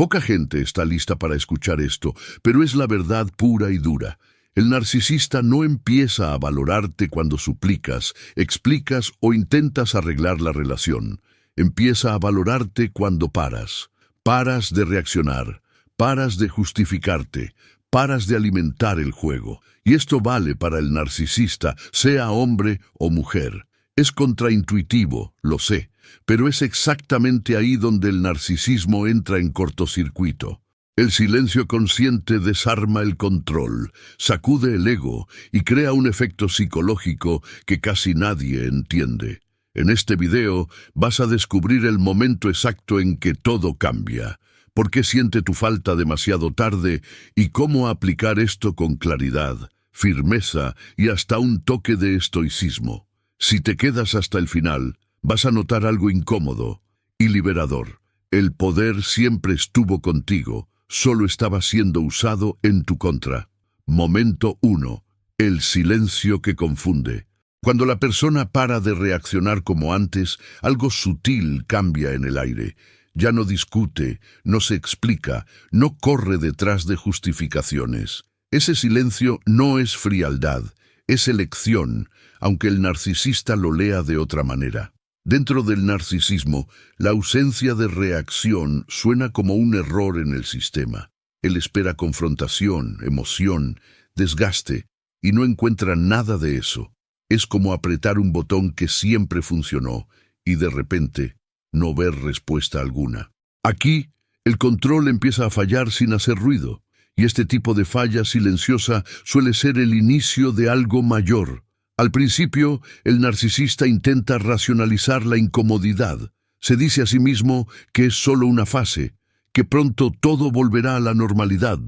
Poca gente está lista para escuchar esto, pero es la verdad pura y dura. El narcisista no empieza a valorarte cuando suplicas, explicas o intentas arreglar la relación. Empieza a valorarte cuando paras. Paras de reaccionar, paras de justificarte, paras de alimentar el juego. Y esto vale para el narcisista, sea hombre o mujer. Es contraintuitivo, lo sé, pero es exactamente ahí donde el narcisismo entra en cortocircuito. El silencio consciente desarma el control, sacude el ego y crea un efecto psicológico que casi nadie entiende. En este video vas a descubrir el momento exacto en que todo cambia, por qué siente tu falta demasiado tarde y cómo aplicar esto con claridad, firmeza y hasta un toque de estoicismo. Si te quedas hasta el final, vas a notar algo incómodo y liberador. El poder siempre estuvo contigo, solo estaba siendo usado en tu contra. Momento 1. El silencio que confunde. Cuando la persona para de reaccionar como antes, algo sutil cambia en el aire. Ya no discute, no se explica, no corre detrás de justificaciones. Ese silencio no es frialdad, es elección, aunque el narcisista lo lea de otra manera. Dentro del narcisismo, la ausencia de reacción suena como un error en el sistema. Él espera confrontación, emoción, desgaste, y no encuentra nada de eso. Es como apretar un botón que siempre funcionó, y de repente no ver respuesta alguna. Aquí, el control empieza a fallar sin hacer ruido, y este tipo de falla silenciosa suele ser el inicio de algo mayor. Al principio, el narcisista intenta racionalizar la incomodidad. Se dice a sí mismo que es solo una fase, que pronto todo volverá a la normalidad,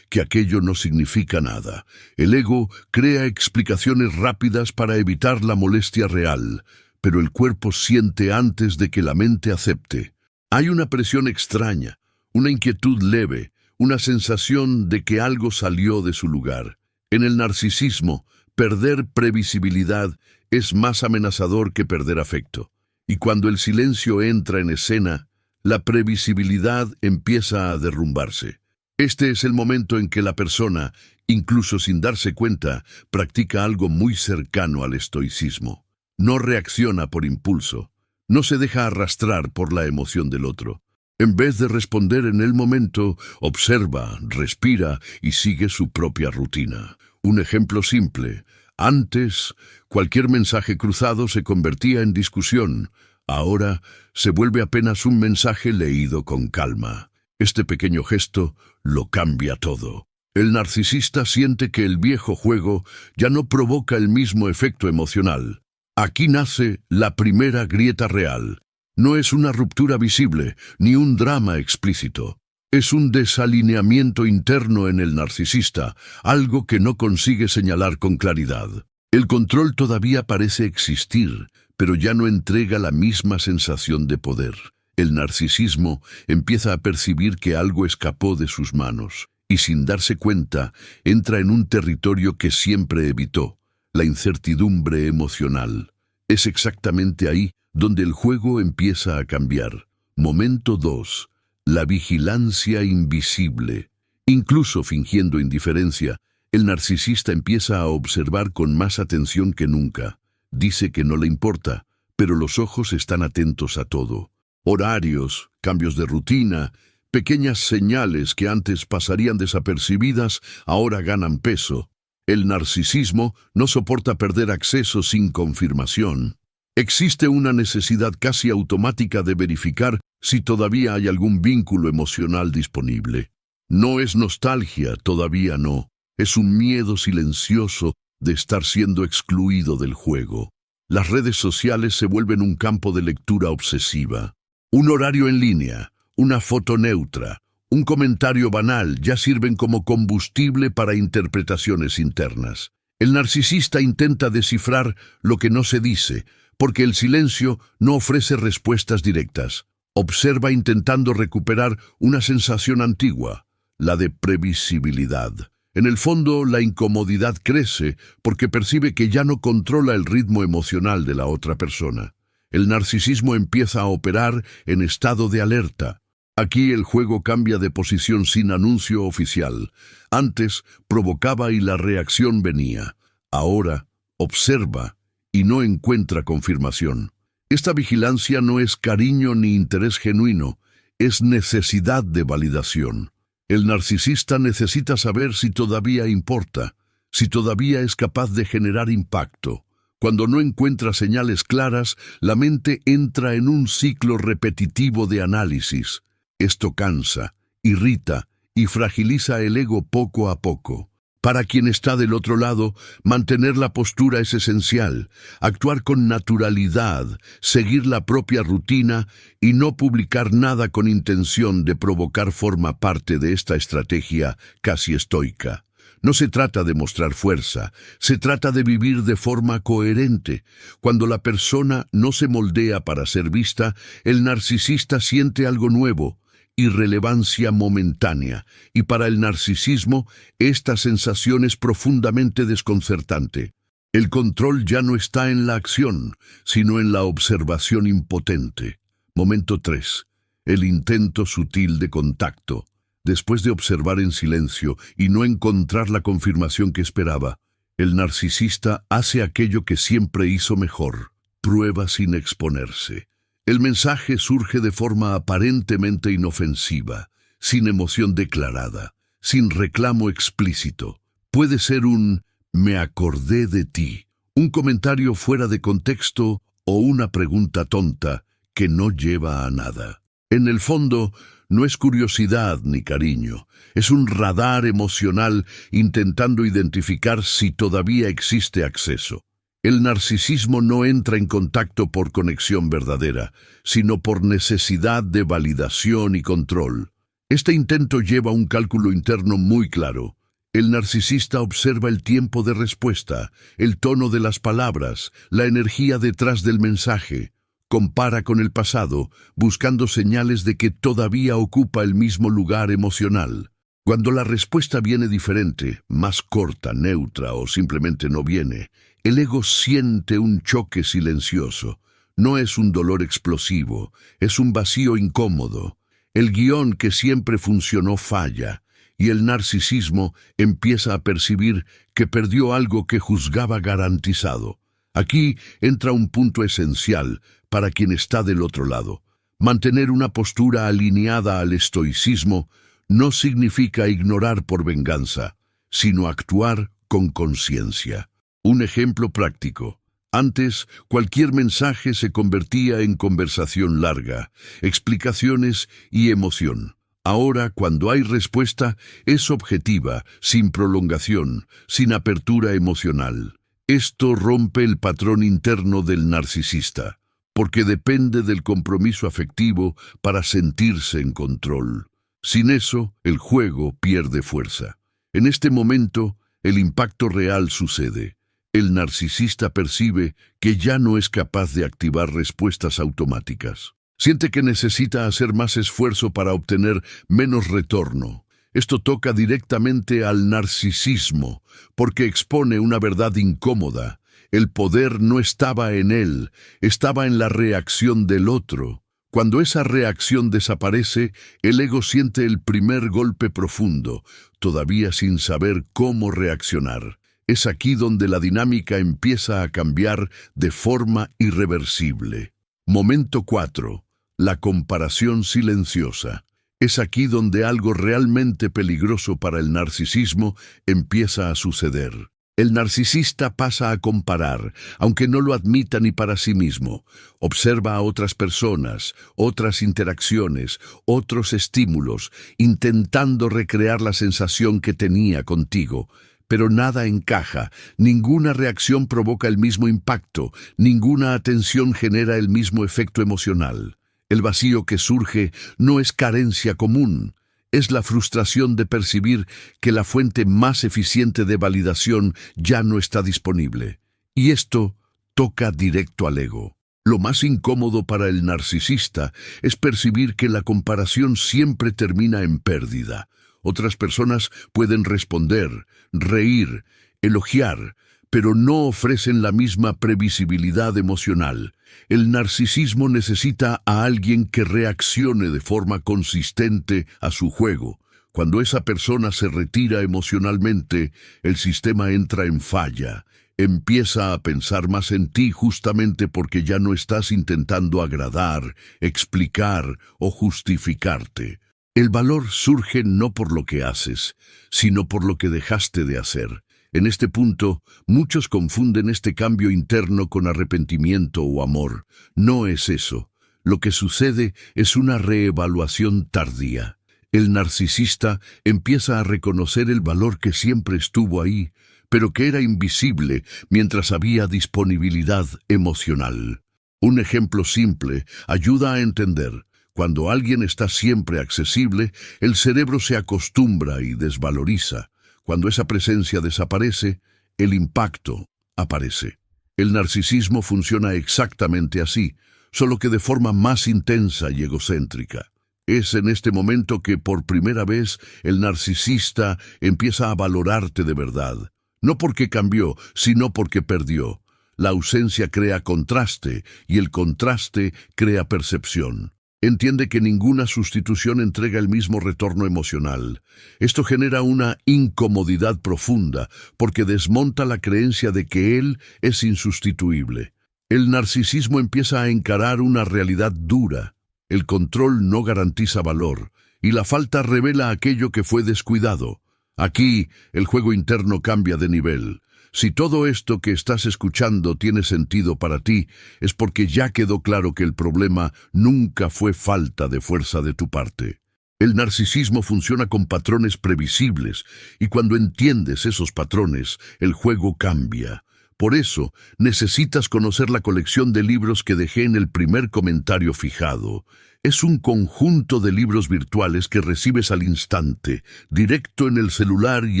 que aquello no significa nada. El ego crea explicaciones rápidas para evitar la molestia real, pero el cuerpo siente antes de que la mente acepte. Hay una presión extraña, una inquietud leve, una sensación de que algo salió de su lugar. En el narcisismo, perder previsibilidad es más amenazador que perder afecto. Y cuando el silencio entra en escena, la previsibilidad empieza a derrumbarse. Este es el momento en que la persona, incluso sin darse cuenta, practica algo muy cercano al estoicismo. No reacciona por impulso, no se deja arrastrar por la emoción del otro. En vez de responder en el momento, observa, respira y sigue su propia rutina. Un ejemplo simple. Antes, cualquier mensaje cruzado se convertía en discusión. Ahora, se vuelve apenas un mensaje leído con calma. Este pequeño gesto lo cambia todo. El narcisista siente que el viejo juego ya no provoca el mismo efecto emocional. Aquí nace la primera grieta real. No es una ruptura visible, ni un drama explícito. Es un desalineamiento interno en el narcisista, algo que no consigue señalar con claridad. El control todavía parece existir, pero ya no entrega la misma sensación de poder. El narcisismo empieza a percibir que algo escapó de sus manos, y sin darse cuenta, entra en un territorio que siempre evitó, la incertidumbre emocional. Es exactamente ahí donde el juego empieza a cambiar. Momento 2. La vigilancia invisible. Incluso fingiendo indiferencia, el narcisista empieza a observar con más atención que nunca. Dice que no le importa, pero los ojos están atentos a todo. Horarios, cambios de rutina, pequeñas señales que antes pasarían desapercibidas, ahora ganan peso. El narcisismo no soporta perder acceso sin confirmación. Existe una necesidad casi automática de verificar si todavía hay algún vínculo emocional disponible. No es nostalgia, todavía no. Es un miedo silencioso de estar siendo excluido del juego. Las redes sociales se vuelven un campo de lectura obsesiva. Un horario en línea, una foto neutra, un comentario banal ya sirven como combustible para interpretaciones internas. El narcisista intenta descifrar lo que no se dice, porque el silencio no ofrece respuestas directas. Observa intentando recuperar una sensación antigua, la de previsibilidad. En el fondo, la incomodidad crece porque percibe que ya no controla el ritmo emocional de la otra persona. El narcisismo empieza a operar en estado de alerta. Aquí el juego cambia de posición sin anuncio oficial. Antes provocaba y la reacción venía. Ahora observa y no encuentra confirmación. Esta vigilancia no es cariño ni interés genuino, es necesidad de validación. El narcisista necesita saber si todavía importa, si todavía es capaz de generar impacto. Cuando no encuentra señales claras, la mente entra en un ciclo repetitivo de análisis. Esto cansa, irrita y fragiliza el ego poco a poco. Para quien está del otro lado, mantener la postura es esencial, actuar con naturalidad, seguir la propia rutina y no publicar nada con intención de provocar forma parte de esta estrategia casi estoica. No se trata de mostrar fuerza, se trata de vivir de forma coherente. Cuando la persona no se moldea para ser vista, el narcisista siente algo nuevo, irrelevancia momentánea, y para el narcisismo esta sensación es profundamente desconcertante. El control ya no está en la acción, sino en la observación impotente. Momento 3. El intento sutil de contacto. Después de observar en silencio y no encontrar la confirmación que esperaba, el narcisista hace aquello que siempre hizo mejor: prueba sin exponerse. El mensaje surge de forma aparentemente inofensiva, sin emoción declarada, sin reclamo explícito. Puede ser un «me acordé de ti», un comentario fuera de contexto o una pregunta tonta que no lleva a nada. En el fondo, no es curiosidad ni cariño, es un radar emocional intentando identificar si todavía existe acceso. El narcisismo no entra en contacto por conexión verdadera, sino por necesidad de validación y control. Este intento lleva un cálculo interno muy claro. El narcisista observa el tiempo de respuesta, el tono de las palabras, la energía detrás del mensaje. Compara con el pasado, buscando señales de que todavía ocupa el mismo lugar emocional. Cuando la respuesta viene diferente, más corta, neutra o simplemente no viene, el ego siente un choque silencioso. No es un dolor explosivo, es un vacío incómodo. El guión que siempre funcionó falla, y el narcisismo empieza a percibir que perdió algo que juzgaba garantizado. Aquí entra un punto esencial para quien está del otro lado. Mantener una postura alineada al estoicismo no significa ignorar por venganza, sino actuar con conciencia. Un ejemplo práctico. Antes, cualquier mensaje se convertía en conversación larga, explicaciones y emoción. Ahora, cuando hay respuesta, es objetiva, sin prolongación, sin apertura emocional. Esto rompe el patrón interno del narcisista, porque depende del compromiso afectivo para sentirse en control. Sin eso, el juego pierde fuerza. En este momento, el impacto real sucede. El narcisista percibe que ya no es capaz de activar respuestas automáticas. Siente que necesita hacer más esfuerzo para obtener menos retorno. Esto toca directamente al narcisismo, porque expone una verdad incómoda. El poder no estaba en él, estaba en la reacción del otro. Cuando esa reacción desaparece, el ego siente el primer golpe profundo, todavía sin saber cómo reaccionar. Es aquí donde la dinámica empieza a cambiar de forma irreversible. Momento 4. La comparación silenciosa. Es aquí donde algo realmente peligroso para el narcisismo empieza a suceder. El narcisista pasa a comparar, aunque no lo admita ni para sí mismo. Observa a otras personas, otras interacciones, otros estímulos, intentando recrear la sensación que tenía contigo. Pero nada encaja, ninguna reacción provoca el mismo impacto, ninguna atención genera el mismo efecto emocional. El vacío que surge no es carencia común, es la frustración de percibir que la fuente más eficiente de validación ya no está disponible. Y esto toca directo al ego. Lo más incómodo para el narcisista es percibir que la comparación siempre termina en pérdida. Otras personas pueden responder, reír, elogiar, pero no ofrecen la misma previsibilidad emocional. El narcisismo necesita a alguien que reaccione de forma consistente a su juego. Cuando esa persona se retira emocionalmente, el sistema entra en falla. Empieza a pensar más en ti justamente porque ya no estás intentando agradar, explicar o justificarte. El valor surge no por lo que haces, sino por lo que dejaste de hacer. En este punto, muchos confunden este cambio interno con arrepentimiento o amor. No es eso. Lo que sucede es una reevaluación tardía. El narcisista empieza a reconocer el valor que siempre estuvo ahí, pero que era invisible mientras había disponibilidad emocional. Un ejemplo simple ayuda a entender. Cuando alguien está siempre accesible, el cerebro se acostumbra y desvaloriza. Cuando esa presencia desaparece, el impacto aparece. El narcisismo funciona exactamente así, solo que de forma más intensa y egocéntrica. Es en este momento que por primera vez el narcisista empieza a valorarte de verdad. No porque cambió, sino porque perdió. La ausencia crea contraste y el contraste crea percepción. Entiende que ninguna sustitución entrega el mismo retorno emocional. Esto genera una incomodidad profunda porque desmonta la creencia de que él es insustituible. El narcisismo empieza a encarar una realidad dura. El control no garantiza valor y la falta revela aquello que fue descuidado. Aquí, el juego interno cambia de nivel. Si todo esto que estás escuchando tiene sentido para ti, es porque ya quedó claro que el problema nunca fue falta de fuerza de tu parte. El narcisismo funciona con patrones previsibles, y cuando entiendes esos patrones, el juego cambia. Por eso, necesitas conocer la colección de libros que dejé en el primer comentario fijado. Es un conjunto de libros virtuales que recibes al instante, directo en el celular y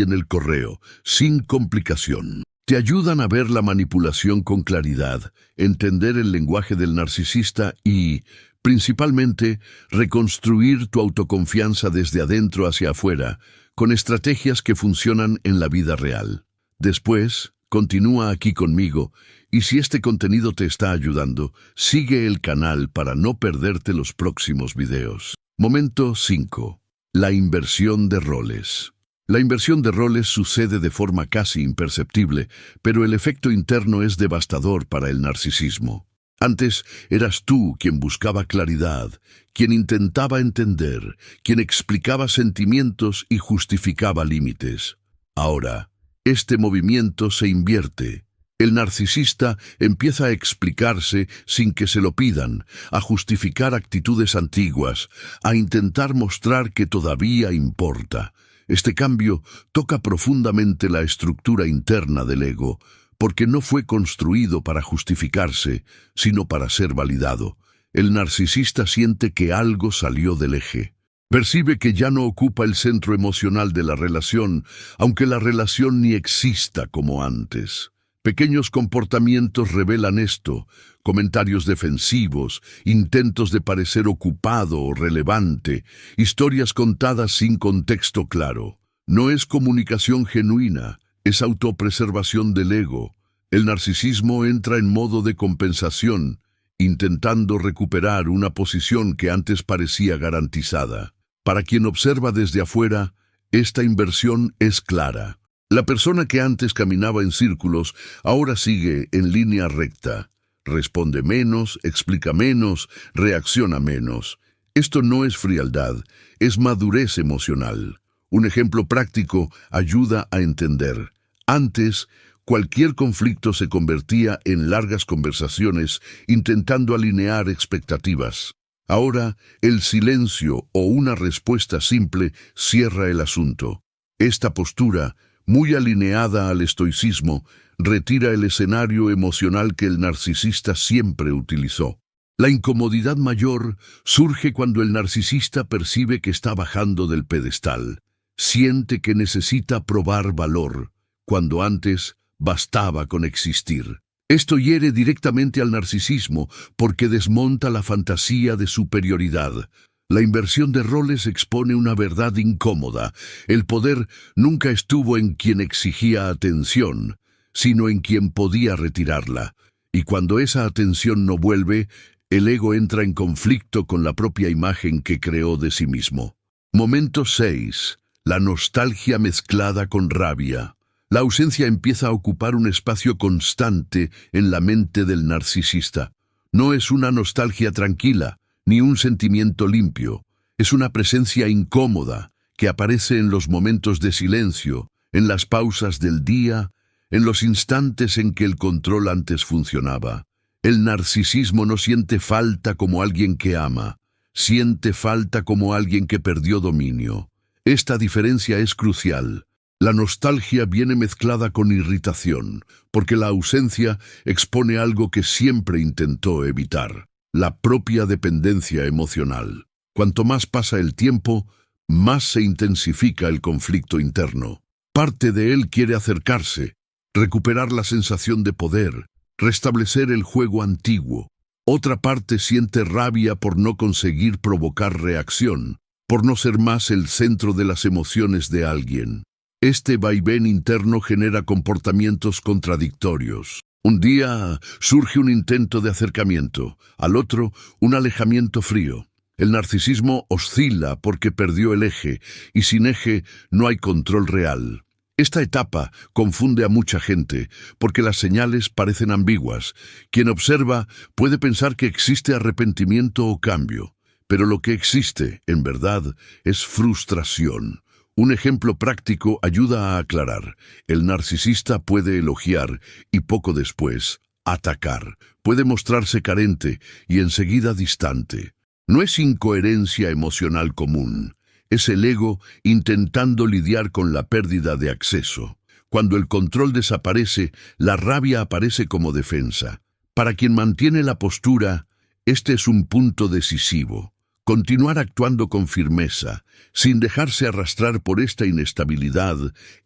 en el correo, sin complicación. Te ayudan a ver la manipulación con claridad, entender el lenguaje del narcisista y, principalmente, reconstruir tu autoconfianza desde adentro hacia afuera, con estrategias que funcionan en la vida real. Después, continúa aquí conmigo, y si este contenido te está ayudando, sigue el canal para no perderte los próximos videos. Momento 5. La inversión de roles. La inversión de roles sucede de forma casi imperceptible, pero el efecto interno es devastador para el narcisismo. Antes eras tú quien buscaba claridad, quien intentaba entender, quien explicaba sentimientos y justificaba límites. Ahora, este movimiento se invierte. El narcisista empieza a explicarse sin que se lo pidan, a justificar actitudes antiguas, a intentar mostrar que todavía importa. Este cambio toca profundamente la estructura interna del ego, porque no fue construido para justificarse, sino para ser validado. El narcisista siente que algo salió del eje. Percibe que ya no ocupa el centro emocional de la relación, aunque la relación ni exista como antes. Pequeños comportamientos revelan esto, comentarios defensivos, intentos de parecer ocupado o relevante, historias contadas sin contexto claro. No es comunicación genuina, es autopreservación del ego. El narcisismo entra en modo de compensación, intentando recuperar una posición que antes parecía garantizada. Para quien observa desde afuera, esta inversión es clara. La persona que antes caminaba en círculos, ahora sigue en línea recta. Responde menos, explica menos, reacciona menos. Esto no es frialdad, es madurez emocional. Un ejemplo práctico ayuda a entender. Antes, cualquier conflicto se convertía en largas conversaciones intentando alinear expectativas. Ahora, el silencio o una respuesta simple cierra el asunto. Esta postura, muy alineada al estoicismo, retira el escenario emocional que el narcisista siempre utilizó. La incomodidad mayor surge cuando el narcisista percibe que está bajando del pedestal. Siente que necesita probar valor, cuando antes bastaba con existir. Esto hiere directamente al narcisismo porque desmonta la fantasía de superioridad. La inversión de roles expone una verdad incómoda. El poder nunca estuvo en quien exigía atención, sino en quien podía retirarla. Y cuando esa atención no vuelve, el ego entra en conflicto con la propia imagen que creó de sí mismo. Momento 6. La nostalgia mezclada con rabia. La ausencia empieza a ocupar un espacio constante en la mente del narcisista. No es una nostalgia tranquila, ni un sentimiento limpio. Es una presencia incómoda que aparece en los momentos de silencio, en las pausas del día, en los instantes en que el control antes funcionaba. El narcisismo no siente falta como alguien que ama, siente falta como alguien que perdió dominio. Esta diferencia es crucial. La nostalgia viene mezclada con irritación, porque la ausencia expone algo que siempre intentó evitar, la propia dependencia emocional. Cuanto más pasa el tiempo, más se intensifica el conflicto interno. Parte de él quiere acercarse, recuperar la sensación de poder, restablecer el juego antiguo. Otra parte siente rabia por no conseguir provocar reacción, por no ser más el centro de las emociones de alguien. Este vaivén interno genera comportamientos contradictorios. Un día surge un intento de acercamiento, al otro un alejamiento frío. El narcisismo oscila porque perdió el eje, y sin eje no hay control real. Esta etapa confunde a mucha gente, porque las señales parecen ambiguas. Quien observa puede pensar que existe arrepentimiento o cambio, pero lo que existe, en verdad, es frustración. Un ejemplo práctico ayuda a aclarar. El narcisista puede elogiar y poco después atacar. Puede mostrarse carente y enseguida distante. No es incoherencia emocional común. Es el ego intentando lidiar con la pérdida de acceso. Cuando el control desaparece, la rabia aparece como defensa. Para quien mantiene la postura, este es un punto decisivo. Continuar actuando con firmeza, sin dejarse arrastrar por esta inestabilidad,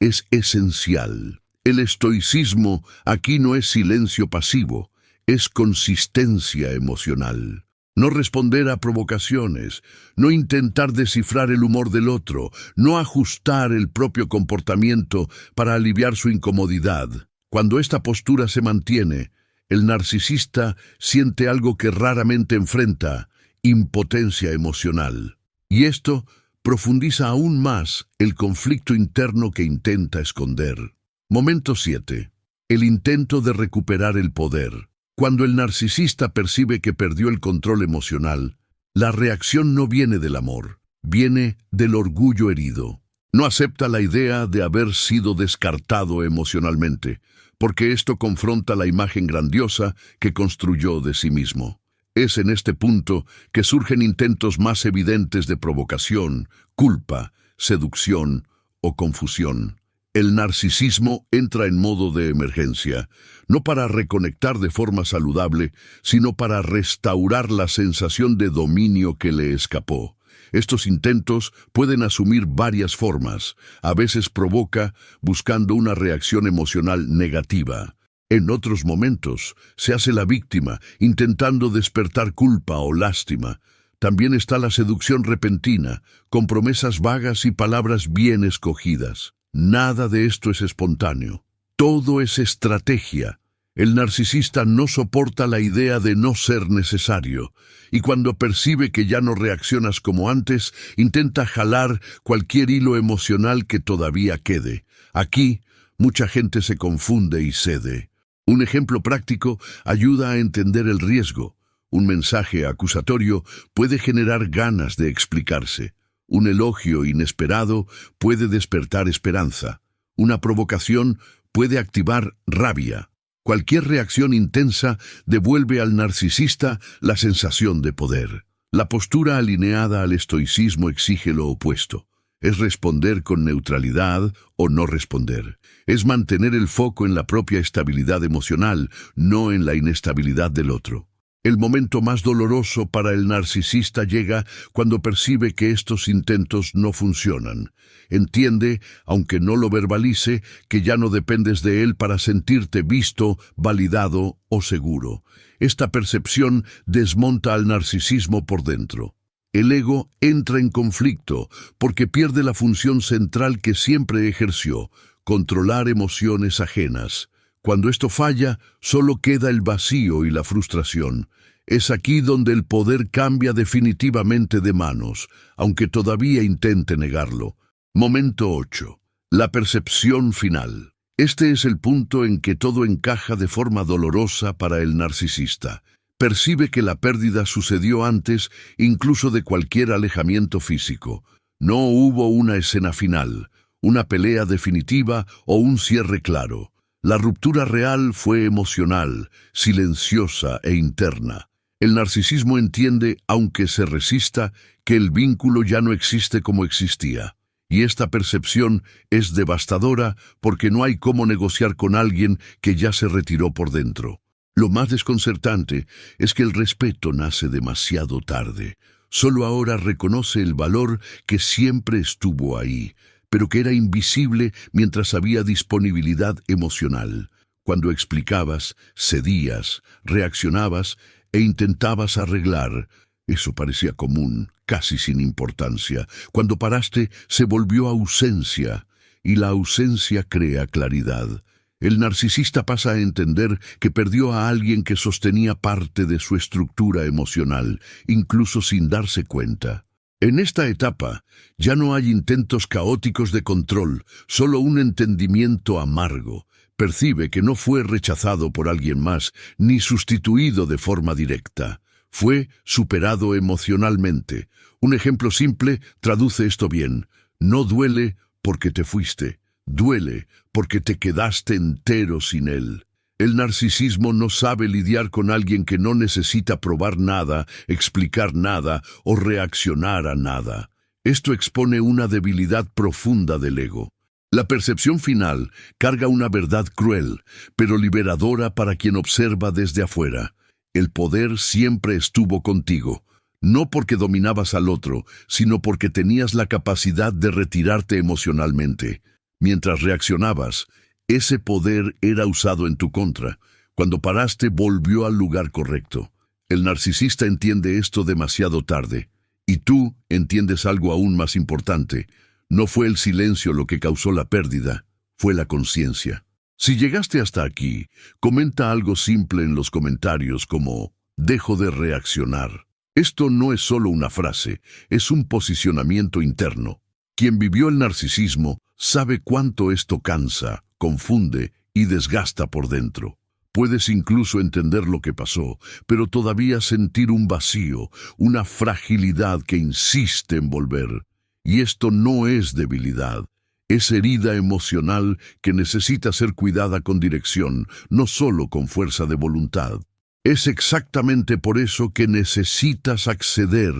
es esencial. El estoicismo aquí no es silencio pasivo, es consistencia emocional. No responder a provocaciones, no intentar descifrar el humor del otro, no ajustar el propio comportamiento para aliviar su incomodidad. Cuando esta postura se mantiene, el narcisista siente algo que raramente enfrenta: impotencia emocional. Y esto profundiza aún más el conflicto interno que intenta esconder. Momento 7. El intento de recuperar el poder. Cuando el narcisista percibe que perdió el control emocional, la reacción no viene del amor, viene del orgullo herido. No acepta la idea de haber sido descartado emocionalmente, porque esto confronta la imagen grandiosa que construyó de sí mismo. Es en este punto que surgen intentos más evidentes de provocación, culpa, seducción o confusión. El narcisismo entra en modo de emergencia, no para reconectar de forma saludable, sino para restaurar la sensación de dominio que le escapó. Estos intentos pueden asumir varias formas. A veces provoca buscando una reacción emocional negativa. En otros momentos se hace la víctima, intentando despertar culpa o lástima. También está la seducción repentina, con promesas vagas y palabras bien escogidas. Nada de esto es espontáneo. Todo es estrategia. El narcisista no soporta la idea de no ser necesario, y cuando percibe que ya no reaccionas como antes, intenta jalar cualquier hilo emocional que todavía quede. Aquí, mucha gente se confunde y cede. Un ejemplo práctico ayuda a entender el riesgo. Un mensaje acusatorio puede generar ganas de explicarse. Un elogio inesperado puede despertar esperanza. Una provocación puede activar rabia. Cualquier reacción intensa devuelve al narcisista la sensación de poder. La postura alineada al estoicismo exige lo opuesto. Es responder con neutralidad o no responder. Es mantener el foco en la propia estabilidad emocional, no en la inestabilidad del otro. El momento más doloroso para el narcisista llega cuando percibe que estos intentos no funcionan. Entiende, aunque no lo verbalice, que ya no dependes de él para sentirte visto, validado o seguro. Esta percepción desmonta al narcisismo por dentro. El ego entra en conflicto porque pierde la función central que siempre ejerció: controlar emociones ajenas. Cuando esto falla, solo queda el vacío y la frustración. Es aquí donde el poder cambia definitivamente de manos, aunque todavía intente negarlo. Momento 8. La percepción final. Este es el punto en que todo encaja de forma dolorosa para el narcisista. Percibe que la pérdida sucedió antes incluso de cualquier alejamiento físico. No hubo una escena final, una pelea definitiva o un cierre claro. La ruptura real fue emocional, silenciosa e interna. El narcisismo entiende, aunque se resista, que el vínculo ya no existe como existía. Y esta percepción es devastadora porque no hay cómo negociar con alguien que ya se retiró por dentro. Lo más desconcertante es que el respeto nace demasiado tarde. Solo ahora reconoce el valor que siempre estuvo ahí, pero que era invisible mientras había disponibilidad emocional. Cuando explicabas, cedías, reaccionabas e intentabas arreglar, eso parecía común, casi sin importancia. Cuando paraste, se volvió ausencia, y la ausencia crea claridad. El narcisista pasa a entender que perdió a alguien que sostenía parte de su estructura emocional, incluso sin darse cuenta. En esta etapa, ya no hay intentos caóticos de control, solo un entendimiento amargo. Percibe que no fue rechazado por alguien más, ni sustituido de forma directa. Fue superado emocionalmente. Un ejemplo simple traduce esto bien. No duele porque te fuiste, duele porque te quedaste entero sin él. El narcisismo no sabe lidiar con alguien que no necesita probar nada, explicar nada o reaccionar a nada. Esto expone una debilidad profunda del ego. La percepción final carga una verdad cruel, pero liberadora para quien observa desde afuera. El poder siempre estuvo contigo, no porque dominabas al otro, sino porque tenías la capacidad de retirarte emocionalmente. Mientras reaccionabas, ese poder era usado en tu contra. Cuando paraste, volvió al lugar correcto. El narcisista entiende esto demasiado tarde. Y tú entiendes algo aún más importante. No fue el silencio lo que causó la pérdida, fue la conciencia. Si llegaste hasta aquí, comenta algo simple en los comentarios como «dejo de reaccionar». Esto no es solo una frase, es un posicionamiento interno. Quien vivió el narcisismo sabe cuánto esto cansa, confunde y desgasta por dentro. Puedes incluso entender lo que pasó, pero todavía sentir un vacío, una fragilidad que insiste en volver. Y esto no es debilidad, es herida emocional que necesita ser cuidada con dirección, no solo con fuerza de voluntad. Es exactamente por eso que necesitas acceder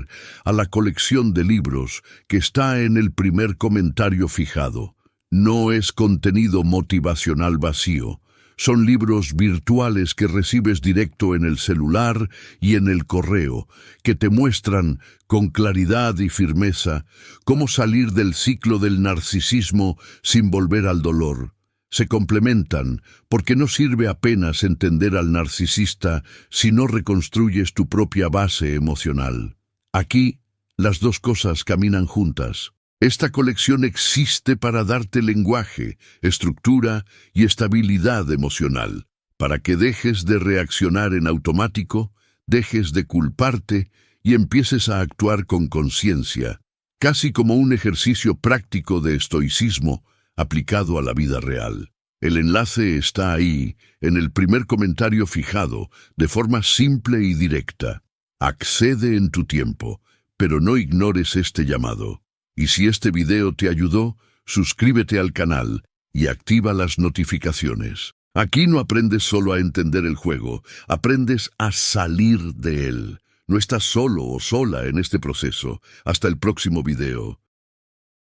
a la colección de libros que está en el primer comentario fijado. No es contenido motivacional vacío. Son libros virtuales que recibes directo en el celular y en el correo, que te muestran con claridad y firmeza cómo salir del ciclo del narcisismo sin volver al dolor. Se complementan porque no sirve apenas entender al narcisista si no reconstruyes tu propia base emocional. Aquí, las dos cosas caminan juntas. Esta colección existe para darte lenguaje, estructura y estabilidad emocional, para que dejes de reaccionar en automático, dejes de culparte y empieces a actuar con conciencia, casi como un ejercicio práctico de estoicismo aplicado a la vida real. El enlace está ahí, en el primer comentario fijado, de forma simple y directa. Accede en tu tiempo, pero no ignores este llamado. Y si este video te ayudó, suscríbete al canal y activa las notificaciones. Aquí no aprendes solo a entender el juego, aprendes a salir de él. No estás solo o sola en este proceso. Hasta el próximo video.